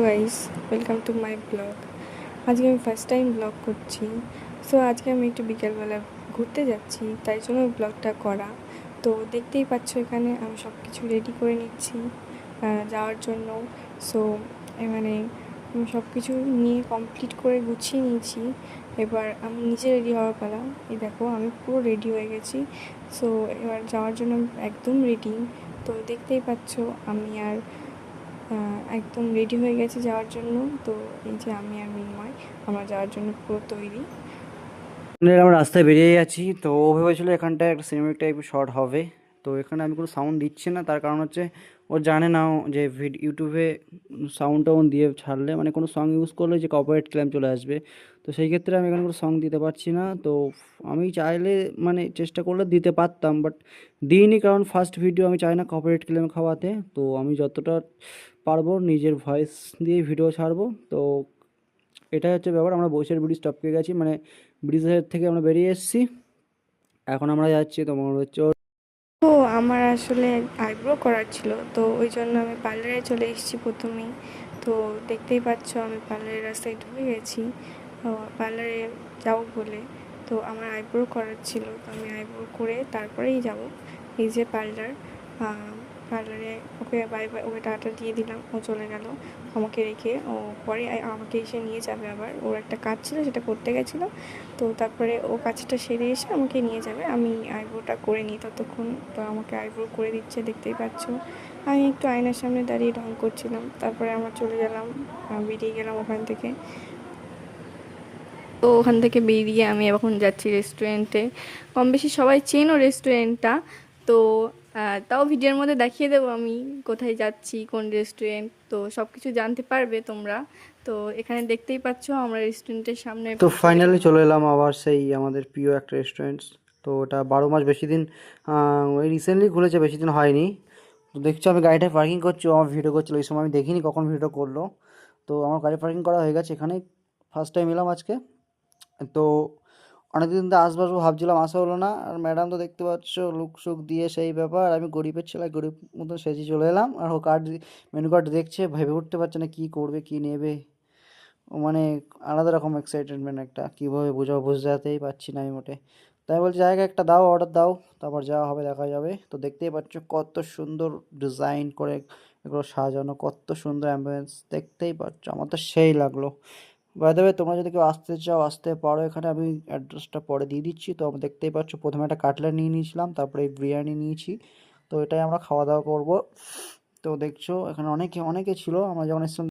Guys, welcome to my blog. আজকে আমি first time blog করছি। সো আজকে আমি একটু বিকেলবেলা ঘুরতে যাচ্ছি, তাই জন্য ব্লগটা করা। তো দেখতেই পাচ্ছ এখানে আমি সব কিছু রেডি করে নিচ্ছি যাওয়ার জন্য। সো মানে আমি সব কিছু নিয়ে কমপ্লিট করে গুছিয়ে নিয়েছি। এবার আমি নিজে রেডি হওয়ার পালা। এই দেখো আমি পুরো রেডি হয়ে গেছি। সো এবার যাওয়ার জন্য একদম রেডি। তো দেখতেই পাচ্ছ আমি আর একদম রেডি হয়ে গেছি যাওয়ার জন্য। তো এই যে আমি আর মিনময় আমরা যাওয়ার জন্য পুরো তৈরি। আমরা রাস্তায় বেরিয়ে যাচ্ছি। তো ও ভেবেছিল এখানটায় একটা সিনেমাটিক টাইপের শট হবে। তো এখানে আমি কোনো সাউন্ড দিচ্ছি না, তার কারণ হচ্ছে ও জানে না যে ইউটিউবে সাউন্ড টাউন দিয়ে ছাড়লে মানে কোনো সং ইউজ করলে যে কপিরাইট ক্লেম চলে আসবে। তো সেই ক্ষেত্রে আমি এখানে কোনো সং দিতে পারছি না। তো আমি চাইলে মানে চেষ্টা করলে দিতে পারতাম, বাট দিইনি, কারণ ফার্স্ট ভিডিও আমি চাই না কপিরাইট ক্লেম খাওয়াতে। তো আমি যতটা পারবো নিজের ভয়েস দিয়ে ভিডিও ছাড়বো। তো এটাই হচ্ছে ব্যাপার। আমরা বৈশাখ ব্রিজ টপকে গেছি, মানে ব্রিজের থেকে আমরা বেরিয়ে এসেছি। এখন আমরা যাচ্ছি তোমার হচ্ছে তো আমার আসলে আইব্রো করার ছিল, তো ওই জন্য আমি পার্লারে চলে এসেছি প্রথমেই। তো দেখতেই পাচ্ছ আমি পার্লারের রাস্তায় ঢুকে গেছি পার্লারে যাবো বলে। তো আমার আইব্রো করার ছিল, তো আমি আইব্রো করে তারপরেই যাব। এই যে পার্লার, পার্লারে ওকে বাই বাই, ওকে টাটা দিয়ে দিলাম, ও চলে গেল আমাকে রেখে। ও পরে আমাকে এসে নিয়ে যাবে, আবার ওর একটা কাজ ছিল সেটা করতে গেছিলো। তো তারপরে ও কাজটা সেরে এসে আমাকে নিয়ে যাবে, আমি আইব্রোটা করে নিই ততক্ষণ। তো আমাকে আইব্রো করে দিচ্ছে, দেখতেই পাচ্ছ। আমি একটু আয়নার সামনে দাঁড়িয়ে ঢং করছিলাম, তারপরে আমরা চলে গেলাম, বেরিয়ে গেলাম ওখান থেকে। তো ওখান থেকে বেরিয়ে আমি এখন যাচ্ছি রেস্টুরেন্টে। কম বেশি সবাই চেনো রেস্টুরেন্টটা। তো তাও ভিডিওর মধ্যে দেখিয়ে দেবো আমি কোথায় যাচ্ছি, কোন রেস্টুরেন্ট, তো সব কিছু জানতে পারবে তোমরা। তো এখানে দেখতেই পাচ্ছ আমরা রেস্টুরেন্টের সামনে তো পৌঁছে গেলাম। ফাইনালি চলে এলাম আবার সেই আমাদের প্রিয় একটা রেস্টুরেন্ট। তো ওটা 12 মাস বেশি দিন, ওই রিসেন্টলি খুলেছে, বেশি দিন হয়নি। তো দেখছো আমি গাড়িটা পার্কিং করছি, ও আমার ভিডিও করছিল, এই সময় আমি দেখিনি কখন ভিডিও করলো। তো আমার গাড়ি পার্কিং করা হয়ে গেছে এখানে, ফার্স্ট টাইম এলাম আজকে। তো অনেকদিন তো আসবো আসবো ভাবছিলাম, আসা হলো না। আর ম্যাডাম তো দেখতে পাচ্ছ লুক সুক দিয়ে সেই ব্যাপার, আমি গরিবের ছেলে গরিব মতো সেজে চলে এলাম। আর ও মেনু কার্ড দেখছে, ভেবে উঠতে পারছে না কী করবে কী নেবে। ও মানে আলাদা রকম এক্সাইটেডমেন্ট একটা, কীভাবে বোঝাবো বোঝাতেই পারছি না আমি মোটে। তাই বলছি জায়গা একটা দাও, অর্ডার দাও, তারপর যাওয়া হবে, দেখা যাবে। তো দেখতেই পাচ্ছ কত সুন্দর ডিজাইন করে এগুলো সাজানো, কত সুন্দর অ্যাম্বিয়েন্স, দেখতেই পাচ্ছ, আমার তো সেই লাগলো। বাই দ্য ওয়ে, তোমরা যদি কেউ আসতে চাও আসতে পারো এখানে, আমি অ্যাড্রেসটা পরে দিয়ে দিচ্ছি। তো আমরা দেখতেই পাচ্ছ প্রথমে একটা কাটলেট নিয়ে নিয়েছিলাম, তারপরে এই বিরিয়ানি নিয়েছি। তো এটাই আমরা খাওয়া দাওয়া করবো। তো দেখছো এখানে অনেকে অনেকে ছিল, আমরা যখন এসেছিলাম